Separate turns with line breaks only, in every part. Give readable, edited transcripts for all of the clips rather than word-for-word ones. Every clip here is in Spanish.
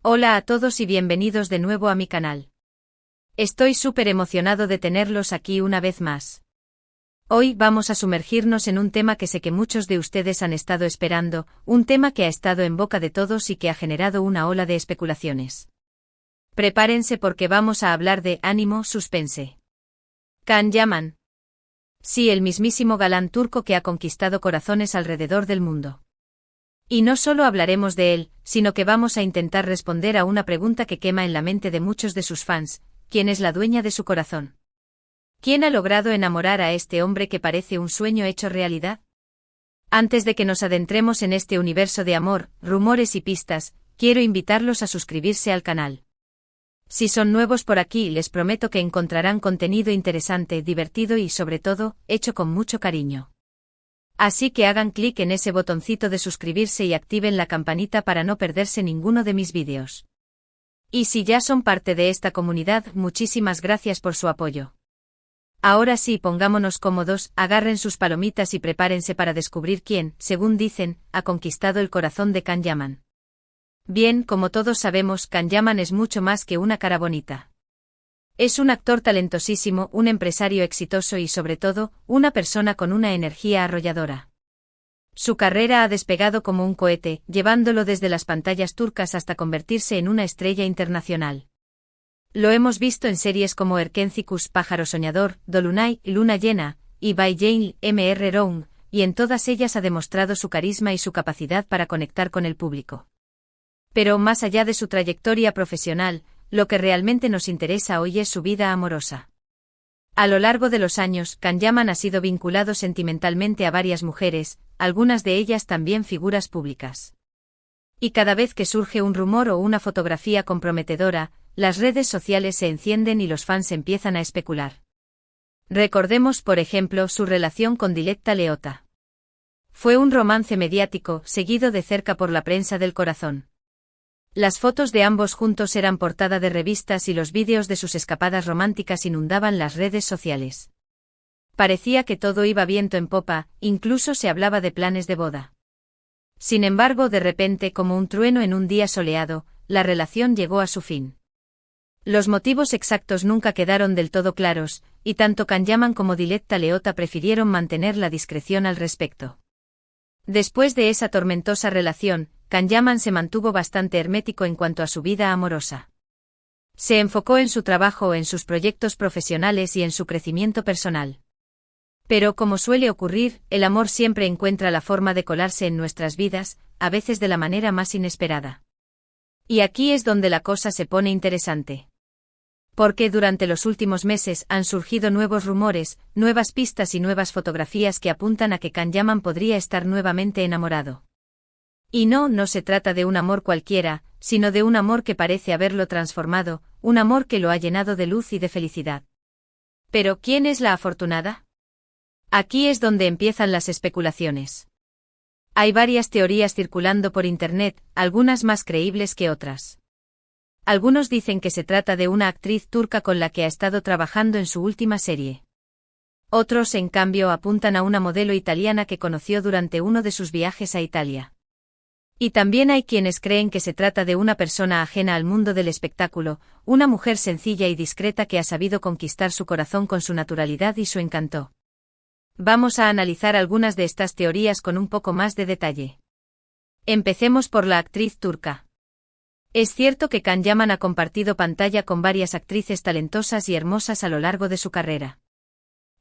Hola a todos y bienvenidos de nuevo a mi canal. Estoy súper emocionado de tenerlos aquí una vez más. Hoy vamos a sumergirnos en un tema que sé que muchos de ustedes han estado esperando, un tema que ha estado en boca de todos y que ha generado una ola de especulaciones. Prepárense porque vamos a hablar de ánimo suspense. Can Yaman. Sí, el mismísimo galán turco que ha conquistado corazones alrededor del mundo. Y no solo hablaremos de él, sino que vamos a intentar responder a una pregunta que quema en la mente de muchos de sus fans: ¿quién es la dueña de su corazón? ¿Quién ha logrado enamorar a este hombre que parece un sueño hecho realidad? Antes de que nos adentremos en este universo de amor, rumores y pistas, quiero invitarlos a suscribirse al canal. Si son nuevos por aquí, les prometo que encontrarán contenido interesante, divertido y, sobre todo, hecho con mucho cariño. Así que hagan clic en ese botoncito de suscribirse y activen la campanita para no perderse ninguno de mis vídeos. Y si ya son parte de esta comunidad, muchísimas gracias por su apoyo. Ahora sí, pongámonos cómodos, agarren sus palomitas y prepárense para descubrir quién, según dicen, ha conquistado el corazón de Can Yaman. Bien, como todos sabemos, Can Yaman es mucho más que una cara bonita. Es un actor talentosísimo, un empresario exitoso y, sobre todo, una persona con una energía arrolladora. Su carrera ha despegado como un cohete, llevándolo desde las pantallas turcas hasta convertirse en una estrella internacional. Lo hemos visto en series como Erkencikus, Pájaro Soñador, Dolunay, Luna Llena, y By Jane Mr. Round, y en todas ellas ha demostrado su carisma y su capacidad para conectar con el público. Pero más allá de su trayectoria profesional, lo que realmente nos interesa hoy es su vida amorosa. A lo largo de los años, Can Yaman ha sido vinculado sentimentalmente a varias mujeres, algunas de ellas también figuras públicas. Y cada vez que surge un rumor o una fotografía comprometedora, las redes sociales se encienden y los fans empiezan a especular. Recordemos, por ejemplo, su relación con Diletta Leotta. Fue un romance mediático, seguido de cerca por la prensa del corazón. Las fotos de ambos juntos eran portada de revistas y los vídeos de sus escapadas románticas inundaban las redes sociales. Parecía que todo iba viento en popa, incluso se hablaba de planes de boda. Sin embargo, de repente, como un trueno en un día soleado, la relación llegó a su fin. Los motivos exactos nunca quedaron del todo claros, y tanto Can Yaman como Diletta Leotta prefirieron mantener la discreción al respecto. Después de esa tormentosa relación, Can Yaman se mantuvo bastante hermético en cuanto a su vida amorosa. Se enfocó en su trabajo, en sus proyectos profesionales y en su crecimiento personal. Pero como suele ocurrir, el amor siempre encuentra la forma de colarse en nuestras vidas, a veces de la manera más inesperada. Y aquí es donde la cosa se pone interesante. Porque durante los últimos meses han surgido nuevos rumores, nuevas pistas y nuevas fotografías que apuntan a que Can Yaman podría estar nuevamente enamorado. Y no se trata de un amor cualquiera, sino de un amor que parece haberlo transformado, un amor que lo ha llenado de luz y de felicidad. Pero ¿quién es la afortunada? Aquí es donde empiezan las especulaciones. Hay varias teorías circulando por internet, algunas más creíbles que otras. Algunos dicen que se trata de una actriz turca con la que ha estado trabajando en su última serie. Otros, en cambio, apuntan a una modelo italiana que conoció durante uno de sus viajes a Italia. Y también hay quienes creen que se trata de una persona ajena al mundo del espectáculo, una mujer sencilla y discreta que ha sabido conquistar su corazón con su naturalidad y su encanto. Vamos a analizar algunas de estas teorías con un poco más de detalle. Empecemos por la actriz turca. Es cierto que Can Yaman ha compartido pantalla con varias actrices talentosas y hermosas a lo largo de su carrera.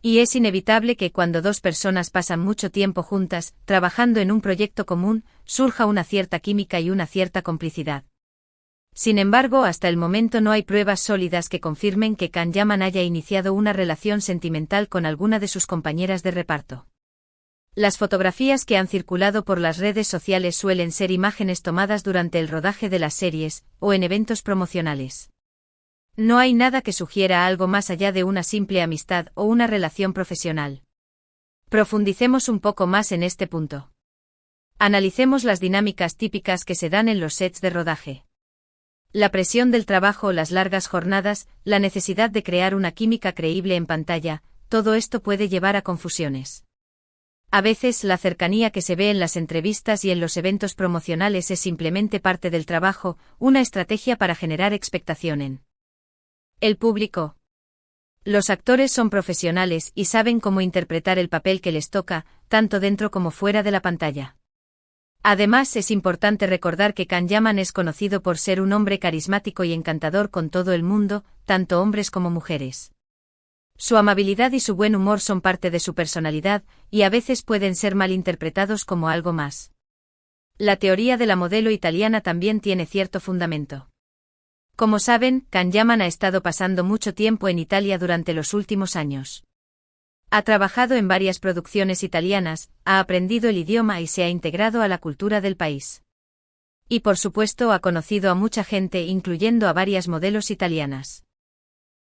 Y es inevitable que cuando dos personas pasan mucho tiempo juntas, trabajando en un proyecto común, surja una cierta química y una cierta complicidad. Sin embargo, hasta el momento no hay pruebas sólidas que confirmen que Can Yaman haya iniciado una relación sentimental con alguna de sus compañeras de reparto. Las fotografías que han circulado por las redes sociales suelen ser imágenes tomadas durante el rodaje de las series, o en eventos promocionales. No hay nada que sugiera algo más allá de una simple amistad o una relación profesional. Profundicemos un poco más en este punto. Analicemos las dinámicas típicas que se dan en los sets de rodaje. La presión del trabajo, las largas jornadas, la necesidad de crear una química creíble en pantalla, todo esto puede llevar a confusiones. A veces la cercanía que se ve en las entrevistas y en los eventos promocionales es simplemente parte del trabajo, una estrategia para generar expectación en el público. Los actores son profesionales y saben cómo interpretar el papel que les toca, tanto dentro como fuera de la pantalla. Además, es importante recordar que Can Yaman es conocido por ser un hombre carismático y encantador con todo el mundo, tanto hombres como mujeres. Su amabilidad y su buen humor son parte de su personalidad, y a veces pueden ser malinterpretados como algo más. La teoría de la modelo italiana también tiene cierto fundamento. Como saben, Can Yaman ha estado pasando mucho tiempo en Italia durante los últimos años. Ha trabajado en varias producciones italianas, ha aprendido el idioma y se ha integrado a la cultura del país. Y por supuesto ha conocido a mucha gente, incluyendo a varias modelos italianas.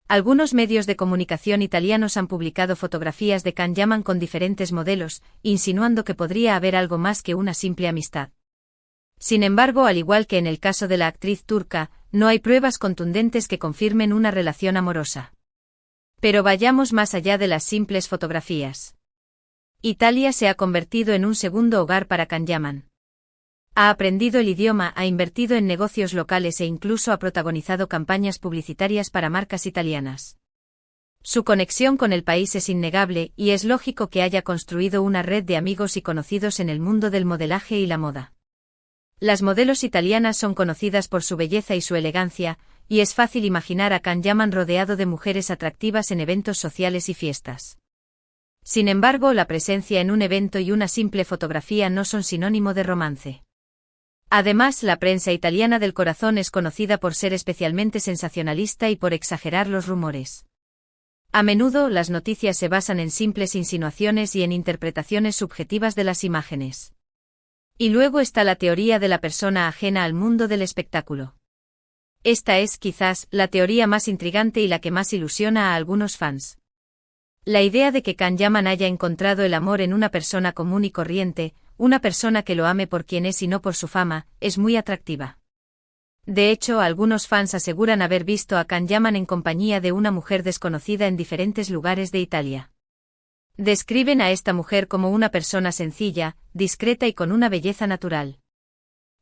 Algunos medios de comunicación italianos han publicado fotografías de Can Yaman con diferentes modelos, insinuando que podría haber algo más que una simple amistad. Sin embargo, al igual que en el caso de la actriz turca, no hay pruebas contundentes que confirmen una relación amorosa. Pero vayamos más allá de las simples fotografías. Italia se ha convertido en un segundo hogar para Can Yaman. Ha aprendido el idioma, ha invertido en negocios locales e incluso ha protagonizado campañas publicitarias para marcas italianas. Su conexión con el país es innegable y es lógico que haya construido una red de amigos y conocidos en el mundo del modelaje y la moda. Las modelos italianas son conocidas por su belleza y su elegancia, y es fácil imaginar a Can Yaman rodeado de mujeres atractivas en eventos sociales y fiestas. Sin embargo, la presencia en un evento y una simple fotografía no son sinónimo de romance. Además, la prensa italiana del corazón es conocida por ser especialmente sensacionalista y por exagerar los rumores. A menudo, las noticias se basan en simples insinuaciones y en interpretaciones subjetivas de las imágenes. Y luego está la teoría de la persona ajena al mundo del espectáculo. Esta es, quizás, la teoría más intrigante y la que más ilusiona a algunos fans. La idea de que Can Yaman haya encontrado el amor en una persona común y corriente, una persona que lo ame por quien es y no por su fama, es muy atractiva. De hecho, algunos fans aseguran haber visto a Can Yaman en compañía de una mujer desconocida en diferentes lugares de Italia. Describen a esta mujer como una persona sencilla, discreta y con una belleza natural.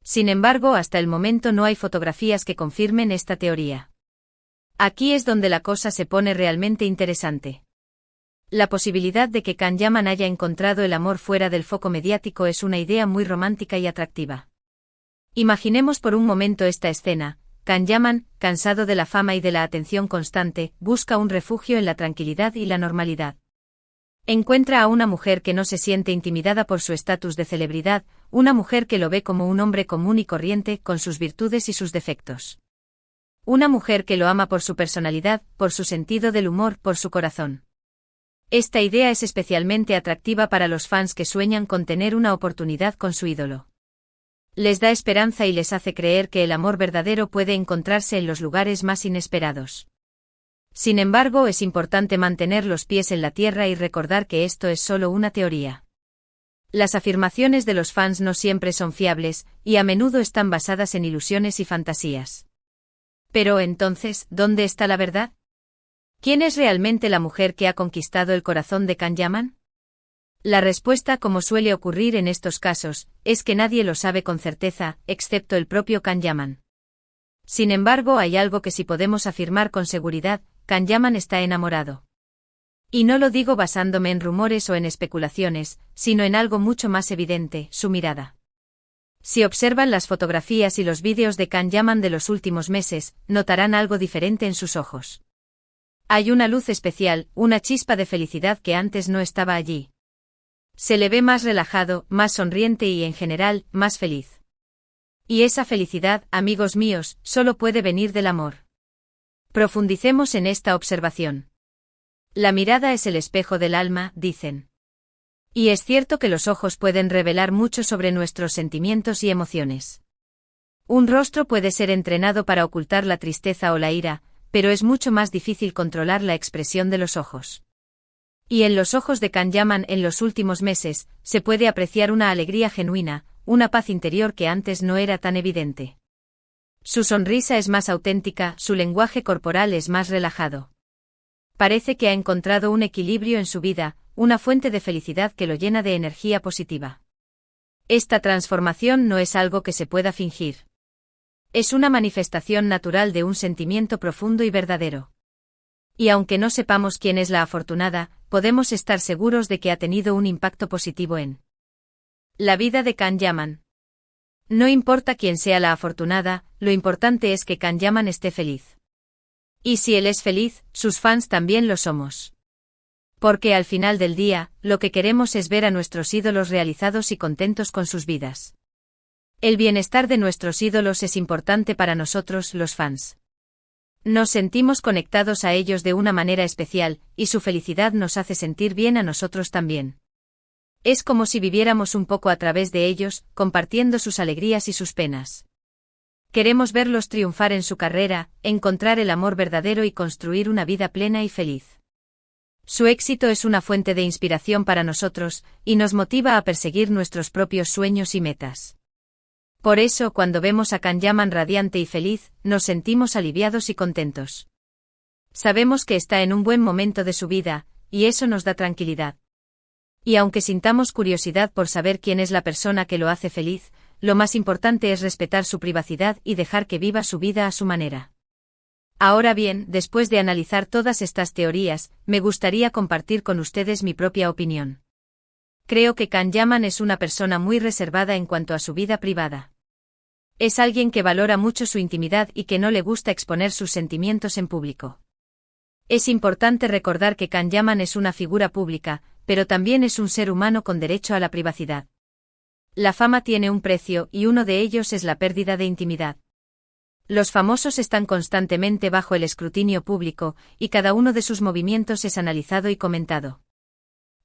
Sin embargo, hasta el momento no hay fotografías que confirmen esta teoría. Aquí es donde la cosa se pone realmente interesante. La posibilidad de que Can Yaman haya encontrado el amor fuera del foco mediático es una idea muy romántica y atractiva. Imaginemos por un momento esta escena. Can Yaman, cansado de la fama y de la atención constante, busca un refugio en la tranquilidad y la normalidad. Encuentra a una mujer que no se siente intimidada por su estatus de celebridad, una mujer que lo ve como un hombre común y corriente, con sus virtudes y sus defectos. Una mujer que lo ama por su personalidad, por su sentido del humor, por su corazón. Esta idea es especialmente atractiva para los fans que sueñan con tener una oportunidad con su ídolo. Les da esperanza y les hace creer que el amor verdadero puede encontrarse en los lugares más inesperados. Sin embargo, es importante mantener los pies en la tierra y recordar que esto es solo una teoría. Las afirmaciones de los fans no siempre son fiables, y a menudo están basadas en ilusiones y fantasías. Pero entonces, ¿dónde está la verdad? ¿Quién es realmente la mujer que ha conquistado el corazón de Can Yaman? La respuesta, como suele ocurrir en estos casos, es que nadie lo sabe con certeza, excepto el propio Can Yaman. Sin embargo, hay algo que sí podemos afirmar con seguridad: Can Yaman está enamorado. Y no lo digo basándome en rumores o en especulaciones, sino en algo mucho más evidente: su mirada. Si observan las fotografías y los vídeos de Can Yaman de los últimos meses, notarán algo diferente en sus ojos. Hay una luz especial, una chispa de felicidad que antes no estaba allí. Se le ve más relajado, más sonriente y, en general, más feliz. Y esa felicidad, amigos míos, solo puede venir del amor. Profundicemos en esta observación. La mirada es el espejo del alma, dicen. Y es cierto que los ojos pueden revelar mucho sobre nuestros sentimientos y emociones. Un rostro puede ser entrenado para ocultar la tristeza o la ira, pero es mucho más difícil controlar la expresión de los ojos. Y en los ojos de Can Yaman en los últimos meses, se puede apreciar una alegría genuina, una paz interior que antes no era tan evidente. Su sonrisa es más auténtica, su lenguaje corporal es más relajado. Parece que ha encontrado un equilibrio en su vida, una fuente de felicidad que lo llena de energía positiva. Esta transformación no es algo que se pueda fingir. Es una manifestación natural de un sentimiento profundo y verdadero. Y aunque no sepamos quién es la afortunada, podemos estar seguros de que ha tenido un impacto positivo en la vida de Can Yaman. No importa quién sea la afortunada, lo importante es que Can Yaman esté feliz. Y si él es feliz, sus fans también lo somos. Porque al final del día, lo que queremos es ver a nuestros ídolos realizados y contentos con sus vidas. El bienestar de nuestros ídolos es importante para nosotros, los fans. Nos sentimos conectados a ellos de una manera especial, y su felicidad nos hace sentir bien a nosotros también. Es como si viviéramos un poco a través de ellos, compartiendo sus alegrías y sus penas. Queremos verlos triunfar en su carrera, encontrar el amor verdadero y construir una vida plena y feliz. Su éxito es una fuente de inspiración para nosotros, y nos motiva a perseguir nuestros propios sueños y metas. Por eso, cuando vemos a Can Yaman radiante y feliz, nos sentimos aliviados y contentos. Sabemos que está en un buen momento de su vida, y eso nos da tranquilidad. Y aunque sintamos curiosidad por saber quién es la persona que lo hace feliz, lo más importante es respetar su privacidad y dejar que viva su vida a su manera. Ahora bien, después de analizar todas estas teorías, me gustaría compartir con ustedes mi propia opinión. Creo que Can Yaman es una persona muy reservada en cuanto a su vida privada. Es alguien que valora mucho su intimidad y que no le gusta exponer sus sentimientos en público. Es importante recordar que Can Yaman es una figura pública, pero también es un ser humano con derecho a la privacidad. La fama tiene un precio y uno de ellos es la pérdida de intimidad. Los famosos están constantemente bajo el escrutinio público, y cada uno de sus movimientos es analizado y comentado.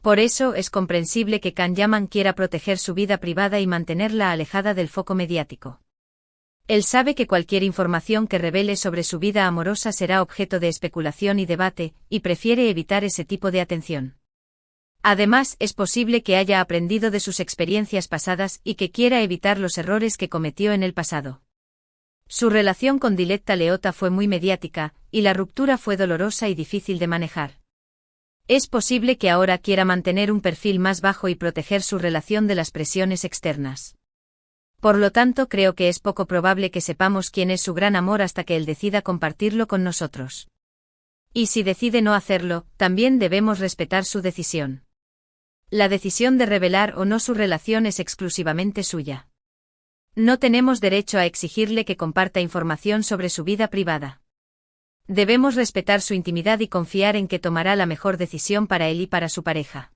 Por eso es comprensible que Can Yaman quiera proteger su vida privada y mantenerla alejada del foco mediático. Él sabe que cualquier información que revele sobre su vida amorosa será objeto de especulación y debate, y prefiere evitar ese tipo de atención. Además, es posible que haya aprendido de sus experiencias pasadas y que quiera evitar los errores que cometió en el pasado. Su relación con Diletta Leotta fue muy mediática, y la ruptura fue dolorosa y difícil de manejar. Es posible que ahora quiera mantener un perfil más bajo y proteger su relación de las presiones externas. Por lo tanto, creo que es poco probable que sepamos quién es su gran amor hasta que él decida compartirlo con nosotros. Y si decide no hacerlo, también debemos respetar su decisión. La decisión de revelar o no su relación es exclusivamente suya. No tenemos derecho a exigirle que comparta información sobre su vida privada. Debemos respetar su intimidad y confiar en que tomará la mejor decisión para él y para su pareja.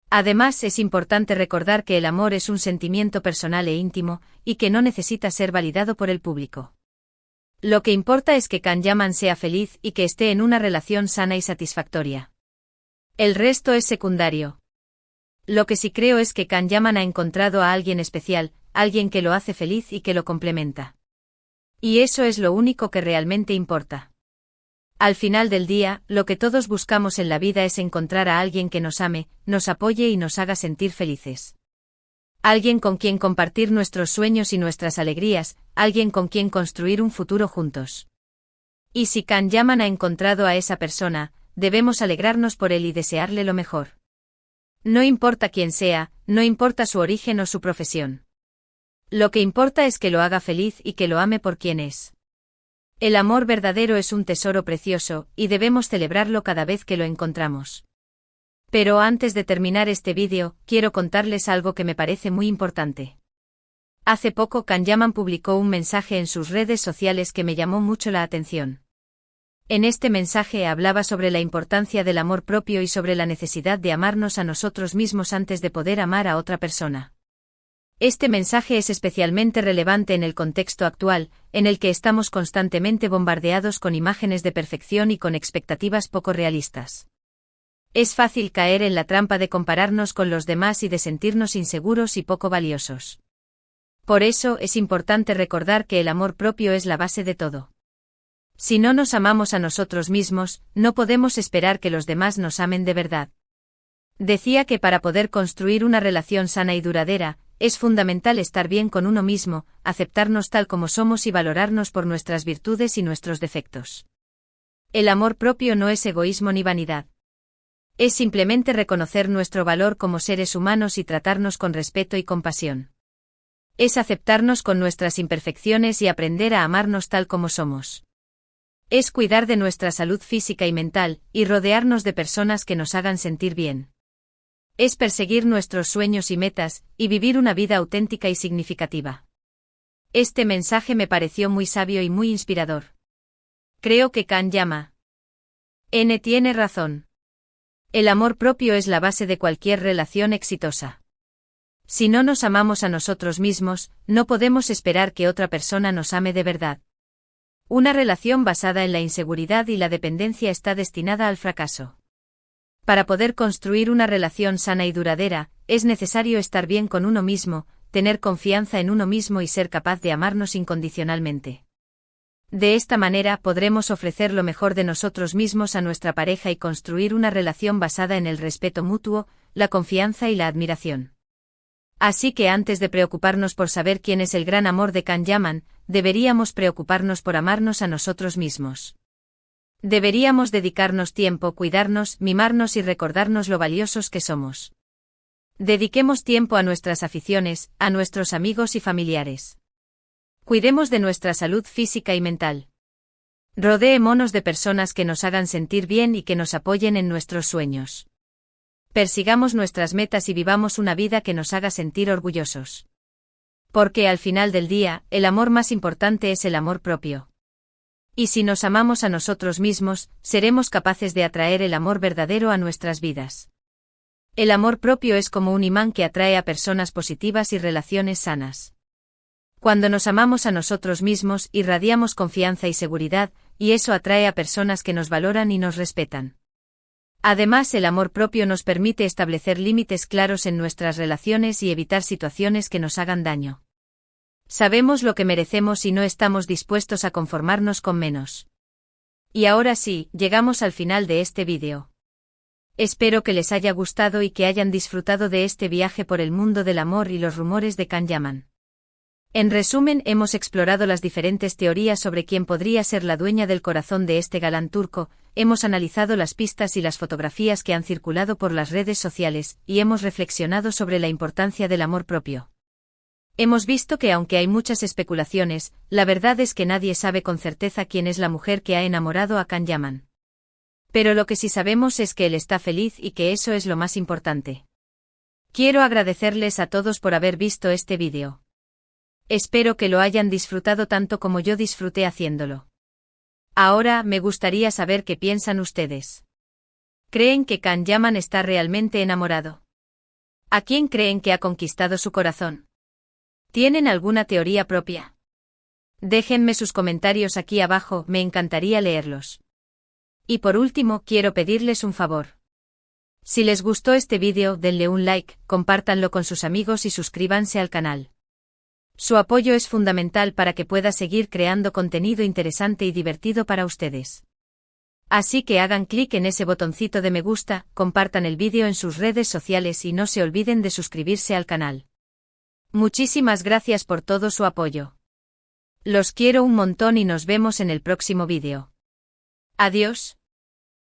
Además, es importante recordar que el amor es un sentimiento personal e íntimo, y que no necesita ser validado por el público. Lo que importa es que Can Yaman sea feliz y que esté en una relación sana y satisfactoria. El resto es secundario. Lo que sí creo es que Can Yaman ha encontrado a alguien especial, alguien que lo hace feliz y que lo complementa. Y eso es lo único que realmente importa. Al final del día, lo que todos buscamos en la vida es encontrar a alguien que nos ame, nos apoye y nos haga sentir felices. Alguien con quien compartir nuestros sueños y nuestras alegrías, alguien con quien construir un futuro juntos. Y si Can Yaman ha encontrado a esa persona, debemos alegrarnos por él y desearle lo mejor. No importa quién sea, no importa su origen o su profesión. Lo que importa es que lo haga feliz y que lo ame por quien es. El amor verdadero es un tesoro precioso, y debemos celebrarlo cada vez que lo encontramos. Pero antes de terminar este vídeo, quiero contarles algo que me parece muy importante. Hace poco Can Yaman publicó un mensaje en sus redes sociales que me llamó mucho la atención. En este mensaje hablaba sobre la importancia del amor propio y sobre la necesidad de amarnos a nosotros mismos antes de poder amar a otra persona. Este mensaje es especialmente relevante en el contexto actual, en el que estamos constantemente bombardeados con imágenes de perfección y con expectativas poco realistas. Es fácil caer en la trampa de compararnos con los demás y de sentirnos inseguros y poco valiosos. Por eso es importante recordar que el amor propio es la base de todo. Si no nos amamos a nosotros mismos, no podemos esperar que los demás nos amen de verdad. Decía que para poder construir una relación sana y duradera, es fundamental estar bien con uno mismo, aceptarnos tal como somos y valorarnos por nuestras virtudes y nuestros defectos. El amor propio no es egoísmo ni vanidad. Es simplemente reconocer nuestro valor como seres humanos y tratarnos con respeto y compasión. Es aceptarnos con nuestras imperfecciones y aprender a amarnos tal como somos. Es cuidar de nuestra salud física y mental, y rodearnos de personas que nos hagan sentir bien. Es perseguir nuestros sueños y metas, y vivir una vida auténtica y significativa. Este mensaje me pareció muy sabio y muy inspirador. Creo que Kan-Yama N tiene razón. El amor propio es la base de cualquier relación exitosa. Si no nos amamos a nosotros mismos, no podemos esperar que otra persona nos ame de verdad. Una relación basada en la inseguridad y la dependencia está destinada al fracaso. Para poder construir una relación sana y duradera, es necesario estar bien con uno mismo, tener confianza en uno mismo y ser capaz de amarnos incondicionalmente. De esta manera podremos ofrecer lo mejor de nosotros mismos a nuestra pareja y construir una relación basada en el respeto mutuo, la confianza y la admiración. Así que antes de preocuparnos por saber quién es el gran amor de Kan-Yaman, deberíamos preocuparnos por amarnos a nosotros mismos. Deberíamos dedicarnos tiempo, cuidarnos, mimarnos y recordarnos lo valiosos que somos. Dediquemos tiempo a nuestras aficiones, a nuestros amigos y familiares. Cuidemos de nuestra salud física y mental. Rodeémonos de personas que nos hagan sentir bien y que nos apoyen en nuestros sueños. Persigamos nuestras metas y vivamos una vida que nos haga sentir orgullosos. Porque al final del día, el amor más importante es el amor propio. Y si nos amamos a nosotros mismos, seremos capaces de atraer el amor verdadero a nuestras vidas. El amor propio es como un imán que atrae a personas positivas y relaciones sanas. Cuando nos amamos a nosotros mismos, irradiamos confianza y seguridad, y eso atrae a personas que nos valoran y nos respetan. Además, el amor propio nos permite establecer límites claros en nuestras relaciones y evitar situaciones que nos hagan daño. Sabemos lo que merecemos y no estamos dispuestos a conformarnos con menos. Y ahora sí, llegamos al final de este vídeo. Espero que les haya gustado y que hayan disfrutado de este viaje por el mundo del amor y los rumores de Kan-Yaman. En resumen, hemos explorado las diferentes teorías sobre quién podría ser la dueña del corazón de este galán turco, hemos analizado las pistas y las fotografías que han circulado por las redes sociales, y hemos reflexionado sobre la importancia del amor propio. Hemos visto que aunque hay muchas especulaciones, la verdad es que nadie sabe con certeza quién es la mujer que ha enamorado a Kan-Yaman. Pero lo que sí sabemos es que él está feliz y que eso es lo más importante. Quiero agradecerles a todos por haber visto este vídeo. Espero que lo hayan disfrutado tanto como yo disfruté haciéndolo. Ahora, me gustaría saber qué piensan ustedes. ¿Creen que Kan-Yaman está realmente enamorado? ¿A quién creen que ha conquistado su corazón? ¿Tienen alguna teoría propia? Déjenme sus comentarios aquí abajo, me encantaría leerlos. Y por último, quiero pedirles un favor. Si les gustó este vídeo, denle un like, compártanlo con sus amigos y suscríbanse al canal. Su apoyo es fundamental para que pueda seguir creando contenido interesante y divertido para ustedes. Así que hagan clic en ese botoncito de me gusta, compartan el vídeo en sus redes sociales y no se olviden de suscribirse al canal. Muchísimas gracias por todo su apoyo. Los quiero un montón y nos vemos en el próximo vídeo. Adiós.